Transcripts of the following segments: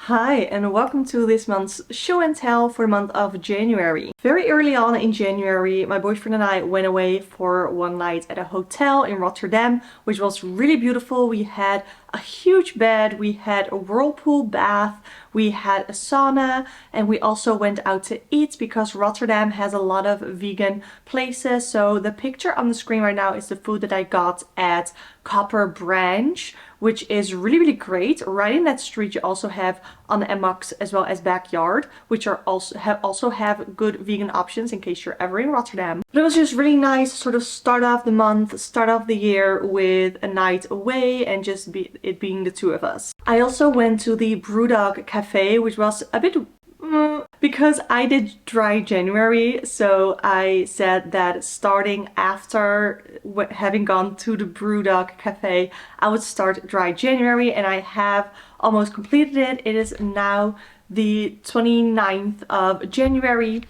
Hi and welcome to this month's show and tell for the month of January. Very early on in January, my boyfriend and I went away for one night at a hotel in Rotterdam, which was really beautiful. We had a huge bed, we had a whirlpool bath, we had a sauna, and we also went out to eat because Rotterdam has a lot of vegan places. So the picture on the screen right now is the food that I got at Copper Branch, which is really great. Right in that street you also have on Emacs as well as Backyard, which are also have good vegan options in case you're ever in Rotterdam. But it was just really nice to sort of start off the month, start off the year with a night away and just it being the two of us. I also went to the Brewdog Cafe, which was a bit because I did dry January, so I said that starting after having gone to the Brewdog Cafe, I would start dry January, and I have almost completed it. It is now the 29th of January.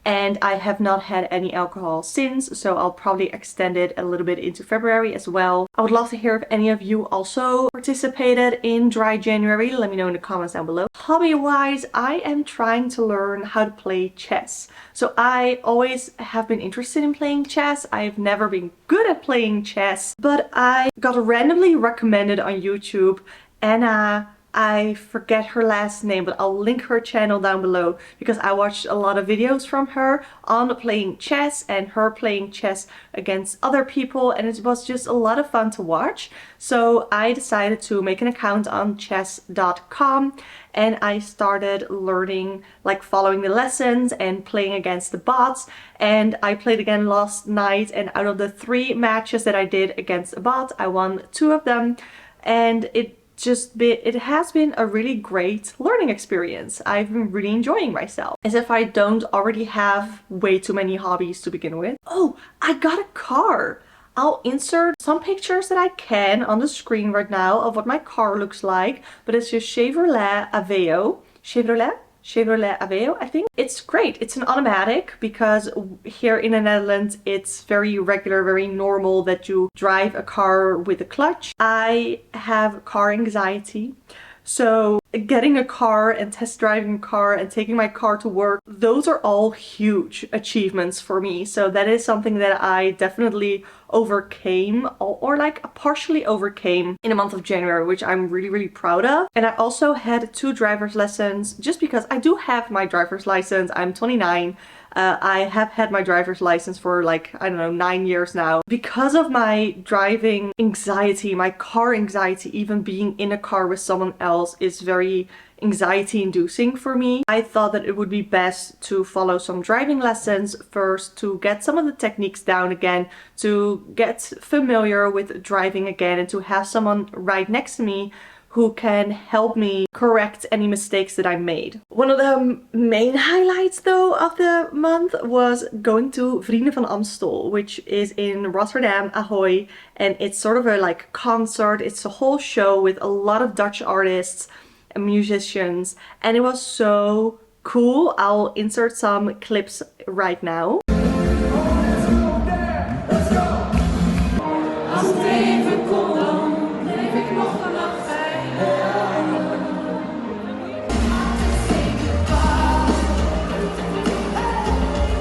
And I have not had any alcohol since, so I'll probably extend it a little bit into February as well. I would love to hear if any of you also participated in dry January. Let me know in the comments down below. Hobby-wise, I am trying to learn how to play chess. So I always have been interested in playing chess. I've never been good at playing chess, but I got randomly recommended on YouTube Anna, I forget her last name, but I'll link her channel down below because I watched a lot of videos from her on playing chess and her playing chess against other people, and it was just a lot of fun to watch. So I decided to make an account on chess.com and I started learning, like following the lessons and playing against the bots. And I played again last night, and out of the 3 matches that I did against a bot, I won 2 of them, and it has been a really great learning experience. I've been really enjoying myself. As if I don't already have way too many hobbies to begin with. Oh, I got a car! I'll insert some pictures that I can on the screen right now of what my car looks like, but it's just Chevrolet Aveo. Chevrolet Aveo, I think. It's great. It's an automatic because here in the Netherlands it's very regular, very normal that you drive a car with a clutch. I have car anxiety, so getting a car and test driving a car and taking my car to work, those are all huge achievements for me. So that is something that I definitely overcame or like partially overcame in the month of January, which I'm really proud of. And I also had 2 driver's lessons just because I do have my driver's license. I'm 29. I have had my driver's license for like, I don't know, 9 years now. Because of my driving anxiety, my car anxiety, even being in a car with someone else is very anxiety inducing for me. I thought that it would be best to follow some driving lessons first to get some of the techniques down again, to get familiar with driving again, and to have someone right next to me who can help me correct any mistakes that I made. One of the main highlights though of the month was going to Vrienden van Amstel, which is in Rotterdam, Ahoy, and it's sort of a like concert. It's a whole show with a lot of Dutch artists and musicians, and it was so cool. I'll insert some clips right now.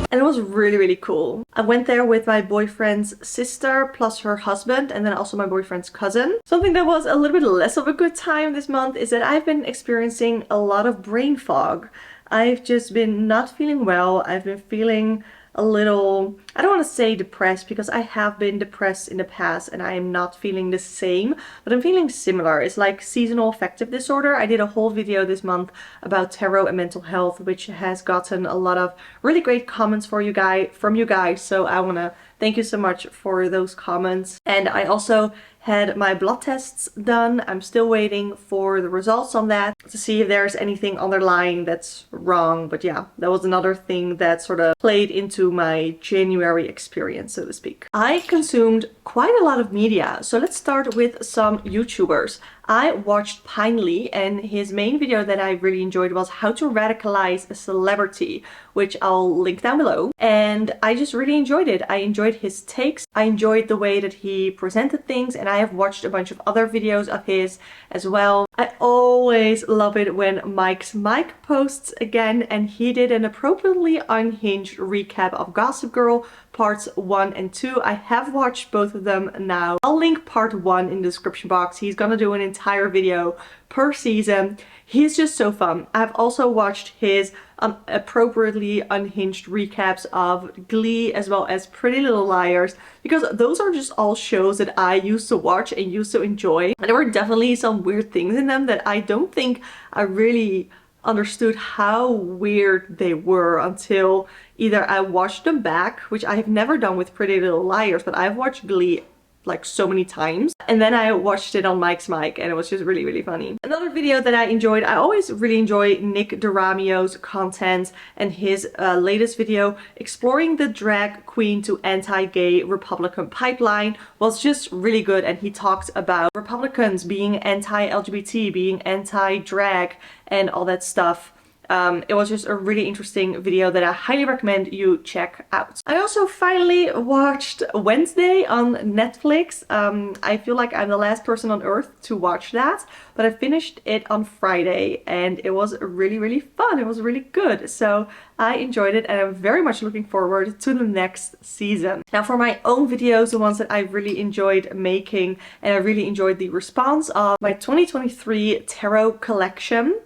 And it was really cool. I went there with my boyfriend's sister plus her husband, and then also my boyfriend's cousin. Something that was a little bit less of a good time this month is that I've been experiencing a lot of brain fog. I've just been not feeling well. I've been feeling a little, I don't want to say depressed because I have been depressed in the past and I am not feeling the same, but I'm feeling similar. It's like seasonal affective disorder. I did a whole video this month about tarot and mental health, which has gotten a lot of really great comments from you guys. So I want to thank you so much for those comments. And I also had my blood tests done. I'm still waiting for the results on that to see if there's anything underlying that's wrong. But yeah, that was another thing that sort of played into my January experience, so to speak. I consumed quite a lot of media. So let's start with some YouTubers. I watched Pinely, and his main video that I really enjoyed was how to radicalize a celebrity, which I'll link down below. And I just really enjoyed it. I enjoyed his takes. I enjoyed the way that he presented things, and I have watched a bunch of other videos of his as well. I always love it when Mike posts again, and he did an appropriately unhinged recap of Gossip Girl parts 1 and 2. I have watched both of them now. I'll link part 1 in the description box. He's gonna do an entire video per season. He's just so fun. I've also watched his appropriately unhinged recaps of Glee as well as Pretty Little Liars, because those are just all shows that I used to watch and used to enjoy. And there were definitely some weird things in them that I don't think I really understood how weird they were until either I watched them back, which I have never done with Pretty Little Liars, but I've watched Glee like so many times, and then I watched it on Mike's Mic, and it was just really funny. Another video that I enjoyed, I always really enjoy Nick DeRamio's content, and his latest video exploring the drag queen to anti-gay Republican pipeline was just really good, and he talks about Republicans being anti-LGBT, being anti-drag and all that stuff. It was just a really interesting video that I highly recommend you check out. I also finally watched Wednesday on Netflix. I feel like I'm the last person on earth to watch that, but I finished it on Friday and it was really fun. It was really good. So I enjoyed it and I'm very much looking forward to the next season. Now for my own videos, the ones that I really enjoyed making and I really enjoyed the response of my 2023 tarot collection.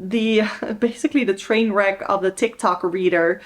Basically the train wreck of the TikTok reader,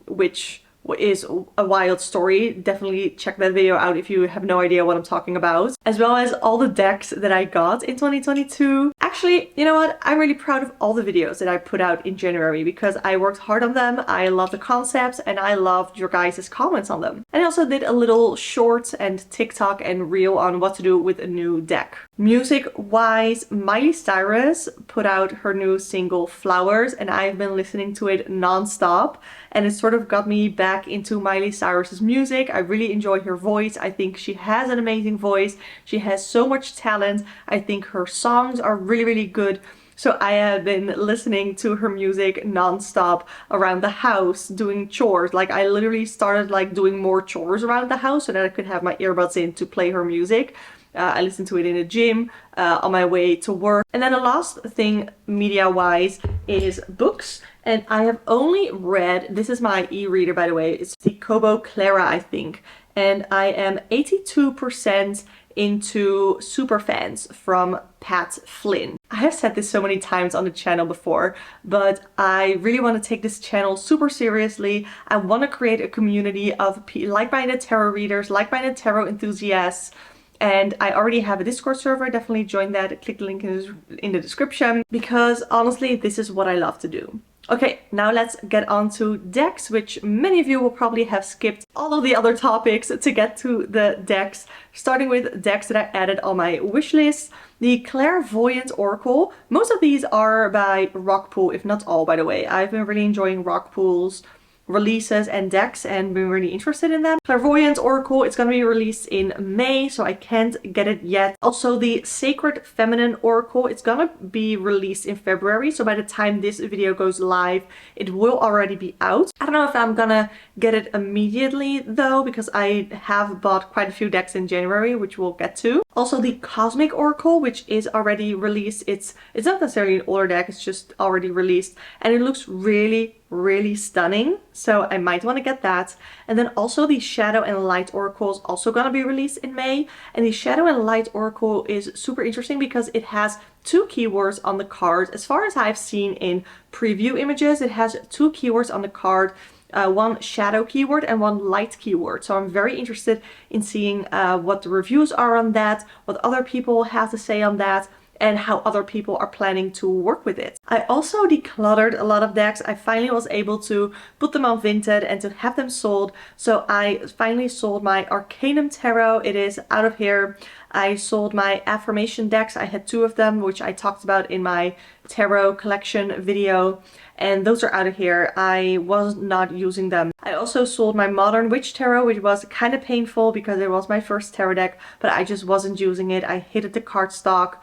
which is a wild story. Definitely check that video out if you have no idea what I'm talking about. As well as all the decks that I got in 2022. Actually, you know what? I'm really proud of all the videos that I put out in January because I worked hard on them. I love the concepts and I loved your guys' comments on them. And I also did a little short and TikTok and reel on what to do with a new deck. Music-wise, Miley Cyrus put out her new single Flowers and I've been listening to it non-stop, and it sort of got me back into Miley Cyrus's music. I really enjoy her voice. I think she has an amazing voice. She has so much talent. I think her songs are really good. So I have been listening to her music non-stop around the house, doing chores. Like I literally started like doing more chores around the house so that I could have my earbuds in to play her music. I listen to it in the gym, on my way to work. And then the last thing media-wise is books. And I have only read, this is my e-reader by the way, it's the Kobo Clara I think. And I am 82% into Superfans from Pat Flynn. I have said this so many times on the channel before, but I really want to take this channel super seriously. I want to create a community of like-minded tarot readers, like-minded tarot enthusiasts. And I already have a Discord server, definitely join that, click the link in the description, because honestly, this is what I love to do. Okay, now let's get on to decks, which many of you will probably have skipped all of the other topics to get to the decks, starting with decks that I added on my wish list. The Clairvoyant Oracle, most of these are by Rockpool, if not all by the way. I've been really enjoying Rockpool's releases and decks and been really interested in them. Clairvoyant Oracle, it's gonna be released in May, so I can't get it yet. Also the Sacred Feminine Oracle, it's gonna be released in February, so by the time this video goes live, it will already be out. I don't know if I'm gonna get it immediately though, because I have bought quite a few decks in January, which we'll get to. Also the Cosmic Oracle, which is already released. It's not necessarily an older deck, it's just already released, and it looks really stunning, so I might want to get that. And then also the Shadow and Light Oracle is also gonna be released in May, and the Shadow and Light Oracle is super interesting because it has two keywords on the card. As far as I've seen in preview images, it has two keywords on the card, one shadow keyword and one light keyword. So I'm very interested in seeing what the reviews are on that, what other people have to say on that, and how other people are planning to work with it. I also decluttered a lot of decks. I finally was able to put them on Vinted and to have them sold. So I finally sold my Arcanum Tarot. It is out of here. I sold my affirmation decks. I had two of them, which I talked about in my tarot collection video, and those are out of here. I was not using them. I also sold my Modern Witch Tarot, which was kind of painful because it was my first tarot deck, but I just wasn't using it. I hated the cardstock.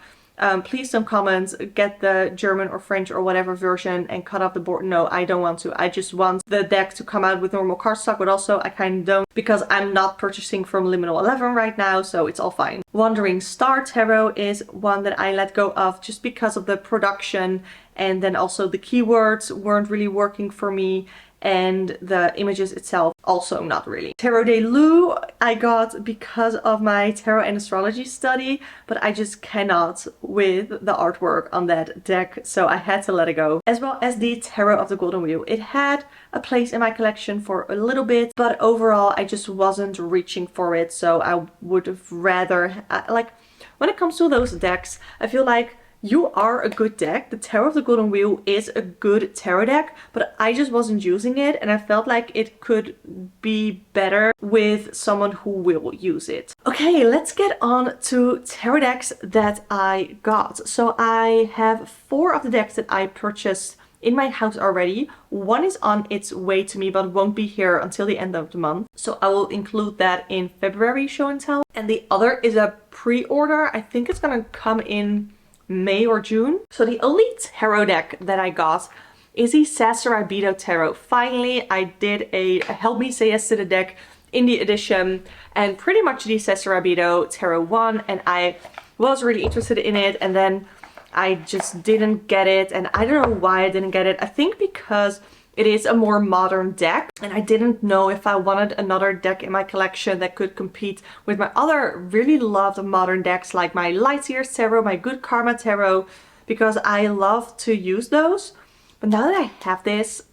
Please don't comment, get the German or French or whatever version and cut off the board. No, I don't want to. I just want the deck to come out with normal cardstock, but also I kind of don't because I'm not purchasing from Liminal 11 right now, so it's all fine. Wandering Star Tarot is one that I let go of just because of the production, and then also the keywords weren't really working for me, and the images itself also not really. Tarot de Lou I got because of my tarot and astrology study, but I just cannot with the artwork on that deck, so I had to let it go. As well as the Tarot of the Golden Wheel. It had a place in my collection for a little bit, but overall I just wasn't reaching for it, so I would have rather, like, when it comes to those decks, I feel like you are a good deck. The Tarot of the Golden Wheel is a good tarot deck, but I just wasn't using it, and I felt like it could be better with someone who will use it. Okay, let's get on to tarot decks that I got. So I have 4 of the decks that I purchased in my house already. One is on its way to me, but won't be here until the end of the month, so I will include that in February show and tell. And the other is a pre-order. I think it's gonna come in May or June. So the only tarot deck that I got is the Sasarabido Tarot. Finally, I did a Help Me Say Yes to the deck indie edition, and pretty much the Sasarabido Tarot won, and I was really interested in it, and then I just didn't get it, and I don't know why I didn't get it. I think because it is a more modern deck, and I didn't know if I wanted another deck in my collection that could compete with my other really loved modern decks, like my Light Years Tarot, my Good Karma Tarot, because I love to use those. But now that I have this,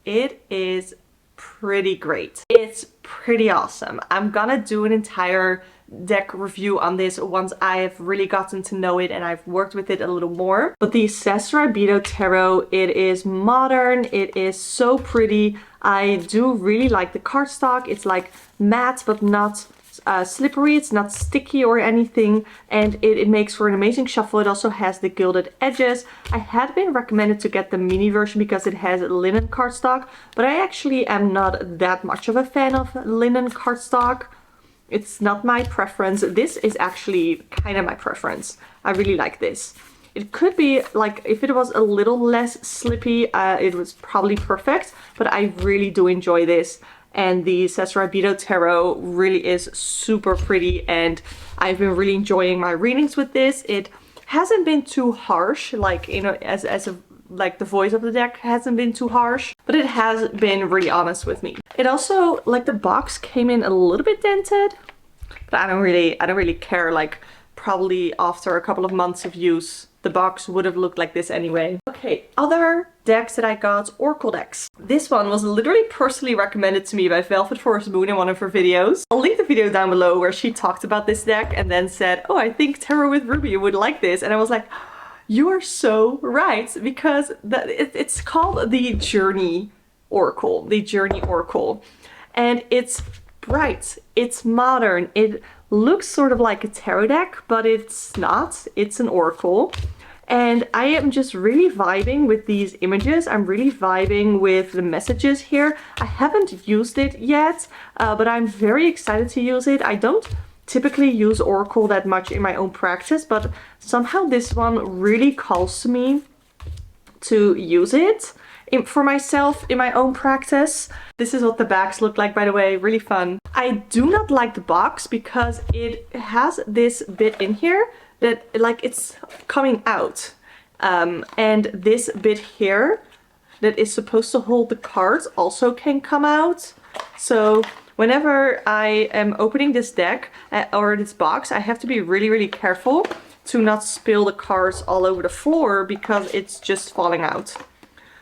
it is pretty great. It's pretty awesome. I'm gonna do an entire deck review on this once I've really gotten to know it and I've worked with it a little more. But the Sasarabido Tarot, it is modern, it is so pretty. I do really like the cardstock. It's like matte but not slippery, it's not sticky or anything, and it makes for an amazing shuffle. It also has the gilded edges. I had been recommended to get the mini version because it has linen cardstock, but I actually am not that much of a fan of linen cardstock. It's not my preference. This is actually kind of my preference. I really like this. It could be like, if it was a little less slippy, it was probably perfect, but I really do enjoy this. And the Sasarabido Tarot really is super pretty, and I've been really enjoying my readings with this. It hasn't been too harsh, like, you know, like the voice of the deck hasn't been too harsh, but it has been really honest with me. It also, like, the box came in a little bit dented, but I don't really care. Like, probably after a couple of months of use, the box would have looked like this anyway. Okay, other decks that I got, Oracle decks. This one was literally personally recommended to me by Velvet Forest Moon in one of her videos. I'll leave the video down below where she talked about this deck and then said, oh, I think Tarot with Ruby would like this. And I was like, you are so right, because it's called the Journey Oracle, and it's bright, it's modern, it looks sort of like a tarot deck, but it's not, it's an oracle. And I am just really vibing with these images. I'm really vibing with the messages here. I haven't used it yet, but I'm very excited to use it. I don't typically use Oracle that much in my own practice, but somehow this one really calls to me to use it for myself in my own practice. This is what the backs look like, by the way, really fun. I do not like the box because it has this bit in here that, like, it's coming out. And this bit here that is supposed to hold the cards also can come out. So whenever I am opening this deck or this box, I have to be really, really careful to not spill the cards all over the floor because it's just falling out.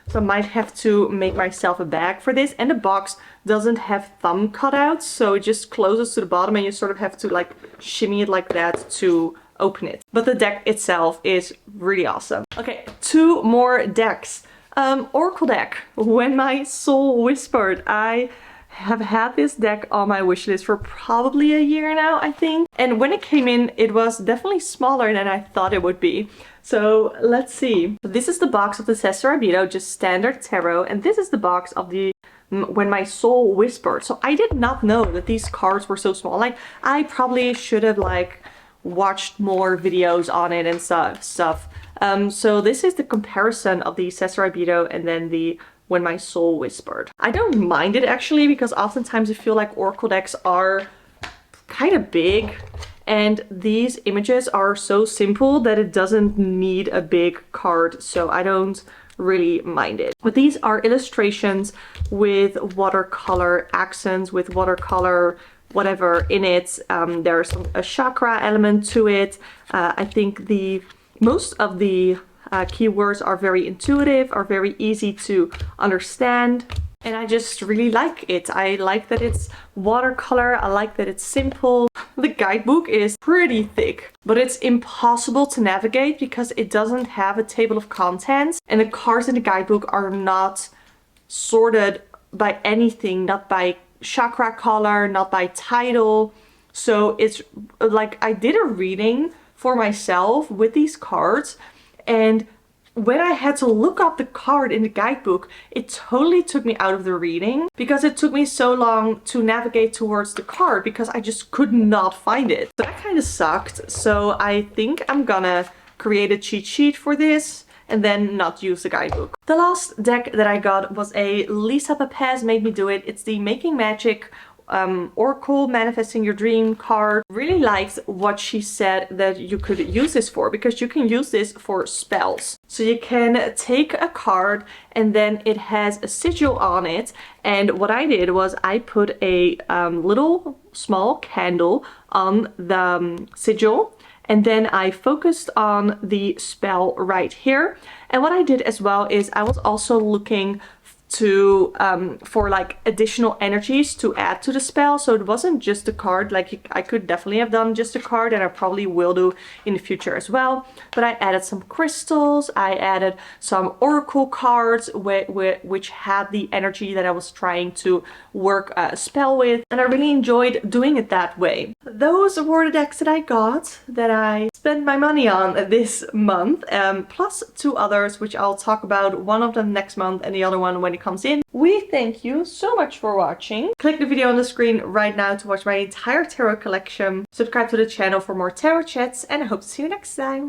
So I might have to make myself a bag for this. And the box doesn't have thumb cutouts, so it just closes to the bottom and you sort of have to, like, shimmy it like that to open it. But the deck itself is really awesome. Okay, 2 more decks. Oracle deck, When My Soul Whispered. I have had this deck on my wish list for probably a year now, I think. And when it came in, it was definitely smaller than I thought it would be. So let's see. This is the box of the Sasarabido, just standard tarot, and this is the box of the When My Soul Whispered. So I did not know that these cards were so small. Like, I probably should have, like, watched more videos on it and stuff. So this is the comparison of the Cesarabito and then the When My Soul Whispered. I don't mind it actually, because oftentimes I feel like oracle decks are kind of big, and these images are so simple that it doesn't need a big card, so I don't really mind it. But these are illustrations with watercolor accents, with watercolor whatever in it. There's a chakra element to it. I think most of the keywords are very intuitive, are very easy to understand. And I just really like it. I like that it's watercolor. I like that it's simple. The guidebook is pretty thick, but it's impossible to navigate because it doesn't have a table of contents. And the cards in the guidebook are not sorted by anything, not by chakra color, not by title. So it's like I did a reading for myself with these cards, and when I had to look up the card in the guidebook, it totally took me out of the reading because it took me so long to navigate towards the card because I just could not find it. So that kind of sucked. So I think I'm gonna create a cheat sheet for this and then not use the guidebook. The last deck that I got was a Lisa Pepez Made Me Do It. It's the Making Magic Oracle Manifesting Your Dream card. Really liked what she said that you could use this for, because you can use this for spells. So you can take a card and then it has a sigil on it, and what I did was I put a little small candle on the sigil, and then I focused on the spell right here. And what I did as well is I was also looking to for like additional energies to add to the spell. So it wasn't just a card. Like I could definitely have done just a card, and I probably will do in the future as well, but I added some crystals, I added some oracle cards which had the energy that I was trying to work a spell with, and I really enjoyed doing it that way. Those were the decks that I got, that I spent my money on this month, plus two others which I'll talk about, one of them next month and the other one when it comes in. We thank you so much for watching. Click the video on the screen right now to watch my entire tarot collection. Subscribe to the channel for more tarot chats, and I hope to see you next time.